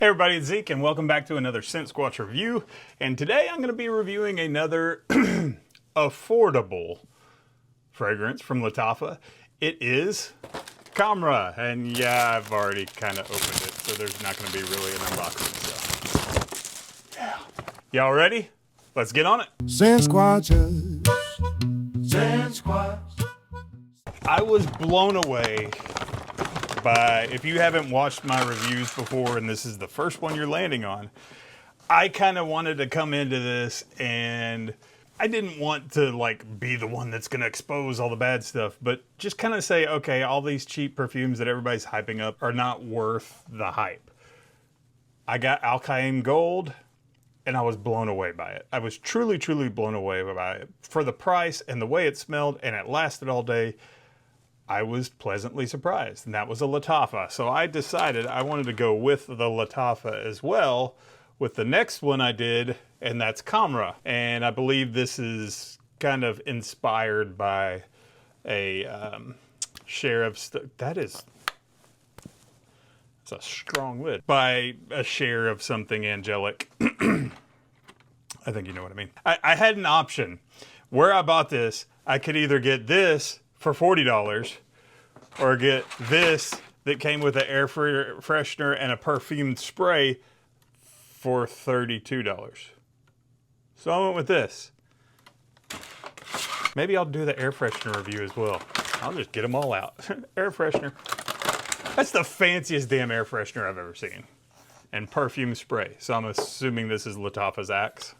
Hey everybody, it's Zeke and welcome back to another Scent Squatch review. And today I'm going to be reviewing another affordable fragrance from Lattafa. It is Khamrah. And yeah, I've already kind of opened it, so there's not going to be really an unboxing. So yeah. Y'all ready? Let's get on it. Scent Squatches. Scent Squatch. I was blown away by, if you haven't watched my reviews before and this is the first one you're landing on, I kind of wanted to come into this and I didn't want to like be the one that's going to expose all the bad stuff, but just kind of say, okay, all these cheap perfumes that everybody's hyping up are not worth the hype. I got Al Qaim Gold and I was blown away by it. I was truly, truly blown away by it. For the price and the way it smelled, and it lasted all day, I was pleasantly surprised, and that was a Lattafa. So I decided I wanted to go with the Lattafa as well with the next one I did, and that's Khamrah. And I believe this is kind of inspired by a share of, it's a strong lid, by a share of something angelic. I think you know what I mean. I had an option. Where I bought this, I could either get this for $40 or get this that came with an air freshener and a perfumed spray for $32. So I went with this. Maybe I'll do the air freshener review as well. I'll just get them all out. Air freshener. That's the fanciest damn air freshener I've ever seen. And perfume spray. So I'm assuming this is Lattafa's Axe.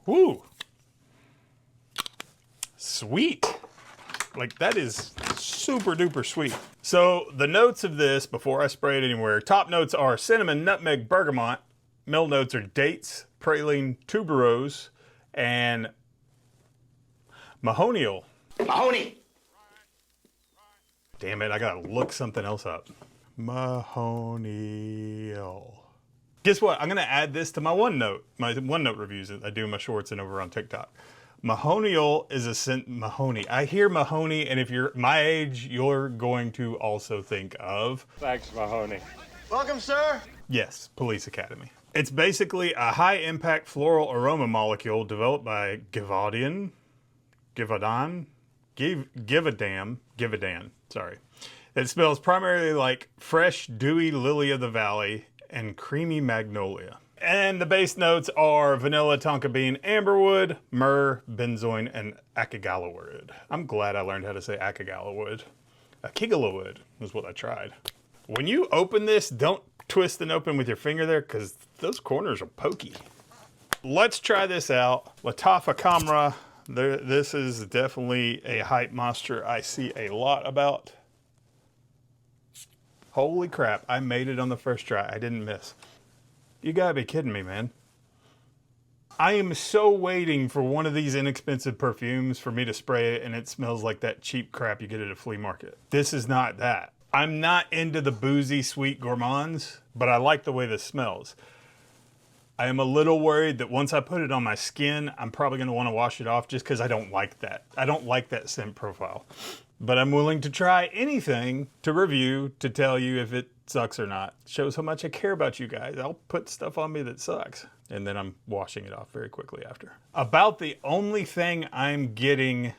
Woo! Sweet. Like, that is super duper sweet. So the notes of this, before I spray it anywhere, top notes are cinnamon, nutmeg, bergamot. Middle notes are dates, praline, tuberose, and mahonial. Mahoney. Damn it, I gotta look something else up. Mahonial. Guess what? I'm gonna add this to my OneNote reviews that I do in my shorts and over on TikTok. Mahonial is a scent. Mahoney. I hear Mahoney, and if you're my age, you're going to also think of. Thanks, Mahoney. Welcome, sir. Yes, Police Academy. It's basically a high-impact floral aroma molecule developed by Givaudan. Sorry. It smells primarily like fresh, dewy lily of the valley and creamy magnolia. And the base notes are vanilla, tonka bean, amberwood, myrrh, benzoin, and akigala wood. I'm glad I learned how to say akigala wood. Akigala wood is what I tried. When you open this, don't twist and open with your finger there because those corners are pokey. Let's try this out. Lattafa Khamrah. This is definitely a hype monster I see a lot about. Holy crap, I made it on the first try. I didn't miss. You gotta be kidding me, man. I am so waiting for one of these inexpensive perfumes for me to spray it and it smells like that cheap crap you get at a flea market. This is not that. I'm not into the boozy, sweet gourmands, but I like the way this smells. I am a little worried that once I put it on my skin, I'm probably gonna wanna wash it off just because I don't like that. I don't like that scent profile. But I'm willing to try anything to review to tell you if it sucks or not. Shows how much I care about you guys. I'll put stuff on me that sucks. And then I'm washing it off very quickly after. About the only thing I'm getting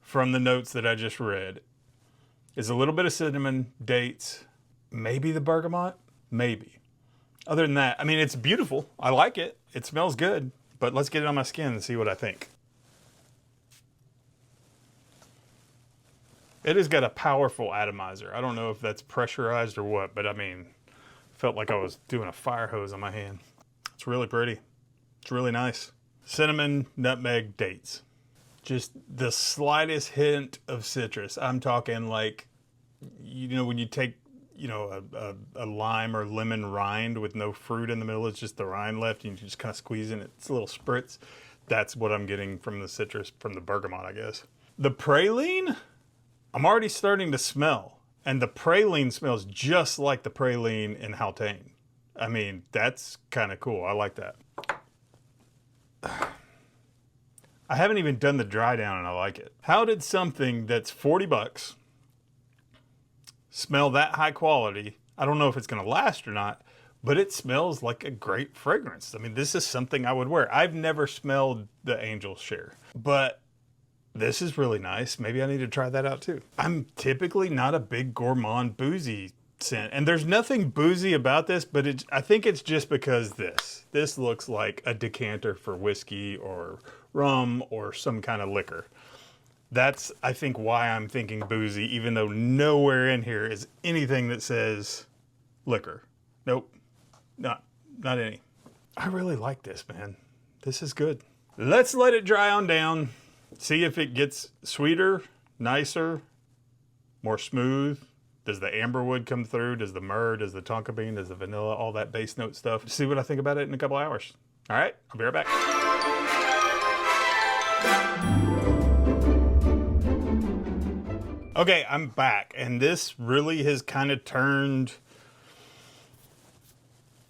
from the notes that I just read is a little bit of cinnamon, dates, maybe the bergamot, maybe. Other than that, I mean, it's beautiful. I like it. It smells good. But let's get it on my skin and see what I think. It has got a powerful atomizer. I don't know if that's pressurized or what, but I mean, felt like I was doing a fire hose on my hand. It's really pretty. It's really nice. Cinnamon, nutmeg, dates. Just the slightest hint of citrus. I'm talking like, you know, when you take, you know, a lime or lemon rind with no fruit in the middle, it's just the rind left, and you just kind of squeeze in it. It's a little spritz. That's what I'm getting from the citrus, from the bergamot, I guess. The praline, I'm already starting to smell, and the praline smells just like the praline in Hautane. I mean, that's kind of cool. I like that. I haven't even done the dry down and I like it. How did something that's 40 bucks smell that high quality? I don't know if it's gonna last or not, but it smells like a great fragrance. I mean, this is something I would wear. I've never smelled the Angel Share, but this is really nice. Maybe I need to try that out too. I'm typically not a big gourmand boozy scent, and there's nothing boozy about this, but I think it's just because this looks like a decanter for whiskey or rum or some kind of liquor. That's, I think, why I'm thinking boozy, even though nowhere in here is anything that says liquor. Nope. Not any. I really like this, man. This is good. Let's let it dry on down. See if it gets sweeter, nicer, more smooth. Does the amberwood come through? Does the myrrh? Does the tonka bean? Does the vanilla? All that base note stuff. See what I think about it in a couple hours. All right, I'll be right back. Okay, I'm back, and this really has kind of turned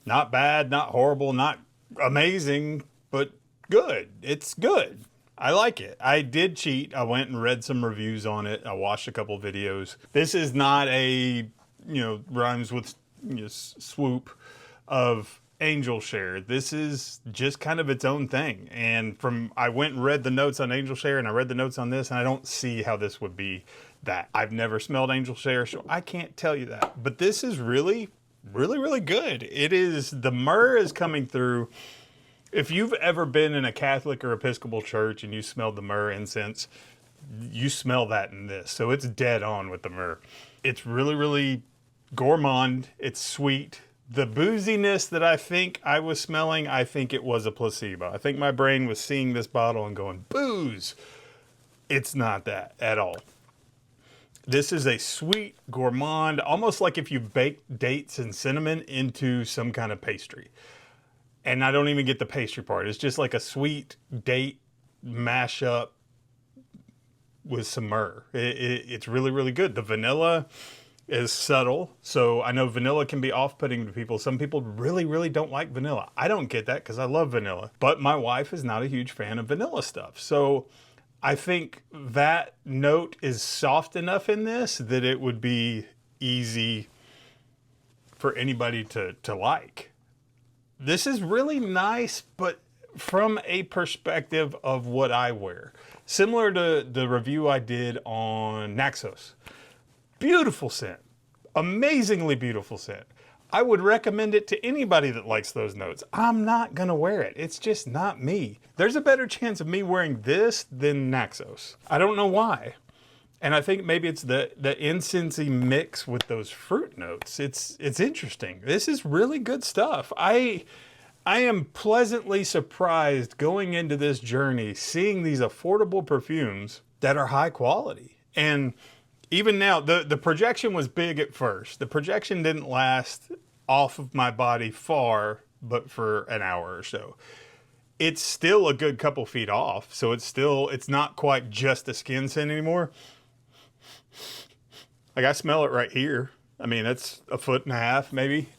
not bad, not horrible, not amazing, but good. It's good. I like it. I did cheat. I went and read some reviews on it. I watched a couple videos. This is not a, rhymes with swoop of Angel Share. This is just kind of its own thing. And I went and read the notes on Angel Share, and I read the notes on this, and I don't see how this would be that. I've never smelled Angel Share, so I can't tell you that. But this is really, really, really good. It is, the myrrh is coming through. If you've ever been in a Catholic or Episcopal church and you smelled the myrrh incense, you smell that in this. So it's dead on with the myrrh. It's really, really gourmand. It's sweet. The booziness that I think I was smelling, I think it was a placebo. I think my brain was seeing this bottle and going, booze. It's not that at all. This is a sweet gourmand, almost like if you baked dates and cinnamon into some kind of pastry. And I don't even get the pastry part. It's just like a sweet date mashup with some myrrh. It's really, really good. The vanilla is subtle. So I know vanilla can be off-putting to people. Some people really, really don't like vanilla. I don't get that because I love vanilla. But my wife is not a huge fan of vanilla stuff. So I think that note is soft enough in this that it would be easy for anybody to like. This is really nice, but from a perspective of what I wear. Similar to the review I did on Naxos. Beautiful scent. Amazingly beautiful scent. I would recommend it to anybody that likes those notes. I'm not gonna wear it. It's just not me. There's a better chance of me wearing this than Naxos. I don't know why. And I think maybe it's the incensey mix with those fruit notes. It's interesting. This is really good stuff. I am pleasantly surprised going into this journey, seeing these affordable perfumes that are high quality. And even now, the projection was big at first. The projection didn't last off of my body far, but for an hour or so. It's still a good couple feet off, so it's not quite just a skin scent anymore. Like, I smell it right here. I mean, it's 1.5 feet maybe.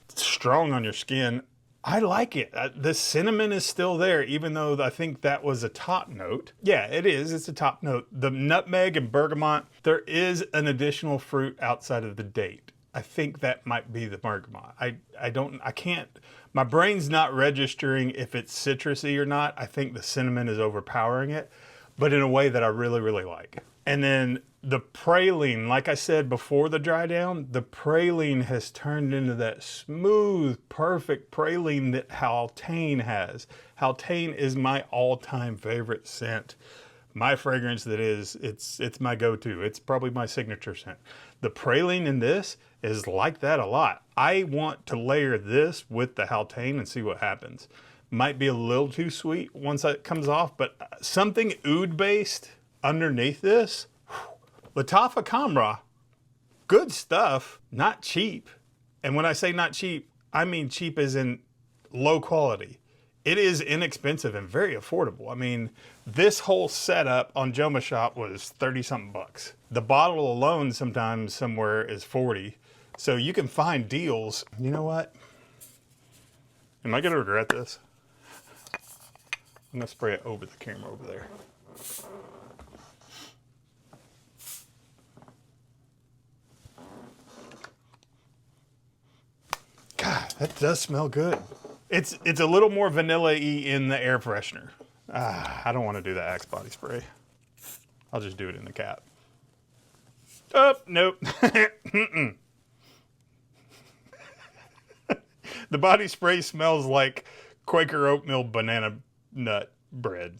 It's strong on your skin. I like it. The cinnamon is still there, even though I think that was a top note. Yeah, it is. It's a top note. The nutmeg and bergamot, there is an additional fruit outside of the date. I think that might be the bergamot. I can't, my brain's not registering if it's citrusy or not. I think the cinnamon is overpowering it, but in a way that I really, really like. And then the praline, like I said before the dry down, the praline has turned into that smooth, perfect praline that Haldane has. Haldane is my all-time favorite scent. My fragrance it's my go-to. It's probably my signature scent. The praline in this is like that a lot. I want to layer this with the Haldane and see what happens. Might be a little too sweet once that comes off, but something oud-based underneath this, Lattafa Khamrah, good stuff, not cheap. And when I say not cheap, I mean cheap as in low quality. It is inexpensive and very affordable. I mean, this whole setup on Joma Shop was 30-something bucks. The bottle alone sometimes somewhere is 40. So you can find deals. You know what? Am I gonna regret this? I'm gonna spray it over the camera over there. God, That does smell good. It's a little more vanilla-y in the air freshener. I don't want to do the Axe body spray. I'll just do it in the cap. Oh, nope. The body spray smells like Quaker oatmeal banana nut bread.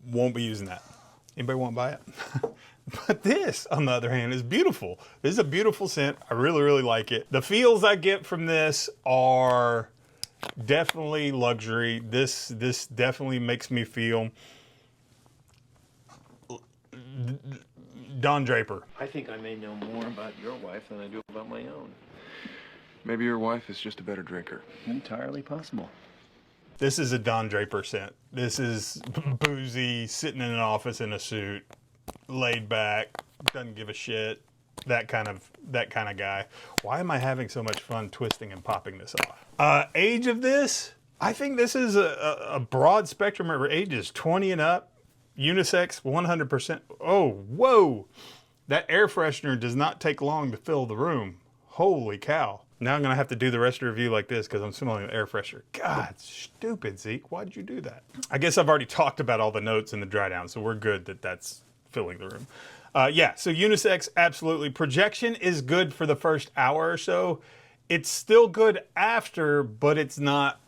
Won't be using that. Anybody want to buy it? But this, on the other hand, is beautiful. This is a beautiful scent. I really, really like it. The feels I get from this are definitely luxury. This definitely makes me feel Don Draper. I think I may know more about your wife than I do about my own. Maybe your wife is just a better drinker. Entirely possible. This is a Don Draper scent. This is boozy, sitting in an office in a suit, laid back, doesn't give a shit. That kind of guy. Why am I having so much fun twisting and popping this off? Age of this, I think this is a broad spectrum of ages, 20 and up, unisex, 100%. Oh, whoa! That air freshener does not take long to fill the room. Holy cow. Now I'm going to have to do the rest of the review like this because I'm smelling the air freshener. God, stupid, Zeke. Why'd you do that? I guess I've already talked about all the notes in the dry down, so we're good that that's filling the room. Yeah, so unisex, absolutely. Projection is good for the first hour or so. It's still good after, but it's not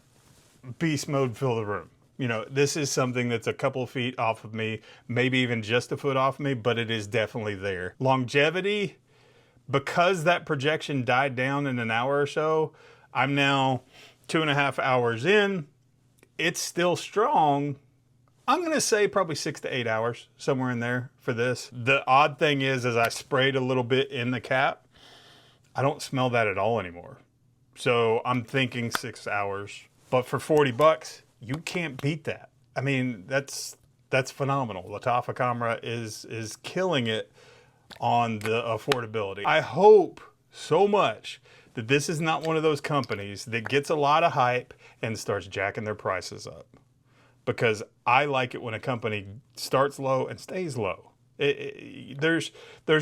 beast mode fill the room. You know, this is something that's a couple of feet off of me, maybe even just a foot off of me, but it is definitely there. Longevity, because that projection died down in an hour or so, I'm now 2.5 hours in. It's still strong. I'm going to say probably 6 to 8 hours, somewhere in there for this. The odd thing is, as I sprayed a little bit in the cap, I don't smell that at all anymore. So I'm thinking 6 hours. But for $40, you can't beat that. I mean, that's phenomenal. Lattafa Khamrah is killing it on the affordability. I hope so much that this is not one of those companies that gets a lot of hype and starts jacking their prices up. Because I like it when a company starts low and stays low. There's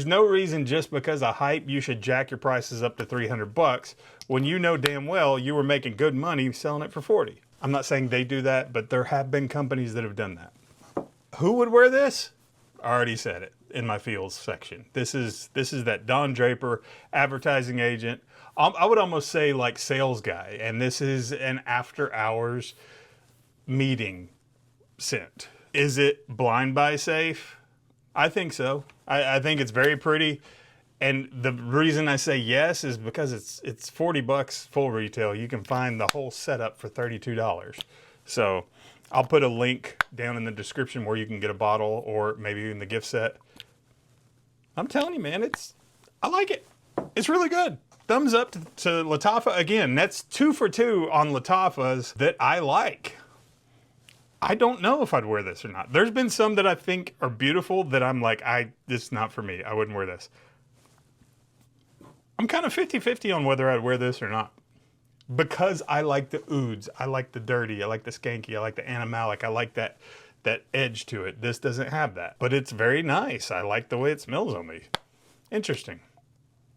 no reason just because of hype you should jack your prices up to $300 when you know damn well you were making good money selling it for $40. I'm not saying they do that, but there have been companies that have done that. Who would wear this? I already said it in my feels section. This is that Don Draper advertising agent. I would almost say like sales guy, and this is an after hours meeting scent. Is it blind buy safe? I think so. I think it's very pretty. And the reason I say yes is because it's $40 full retail. You can find the whole setup for $32. So I'll put a link down in the description where you can get a bottle or maybe even the gift set. I'm telling you, man, I like it. It's really good. Thumbs up to Lattafa. Again, that's 2 for 2 on Lattafas that I like. I don't know if I'd wear this or not. There's been some that I think are beautiful that I'm like, this is not for me. I wouldn't wear this. I'm kind of 50-50 on whether I'd wear this or not. Because I like the ouds. I like the dirty. I like the skanky. I like the animalic. I like that edge to it. This doesn't have that. But it's very nice. I like the way it smells on me. Interesting.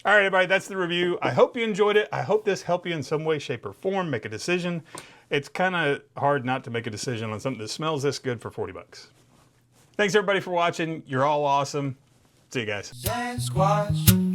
All right, everybody, that's the review. I hope you enjoyed it. I hope this helped you in some way, shape, or form make a decision. It's kind of hard not to make a decision on something that smells this good for $40. Thanks, everybody, for watching. You're all awesome. See you guys. Sasquatch.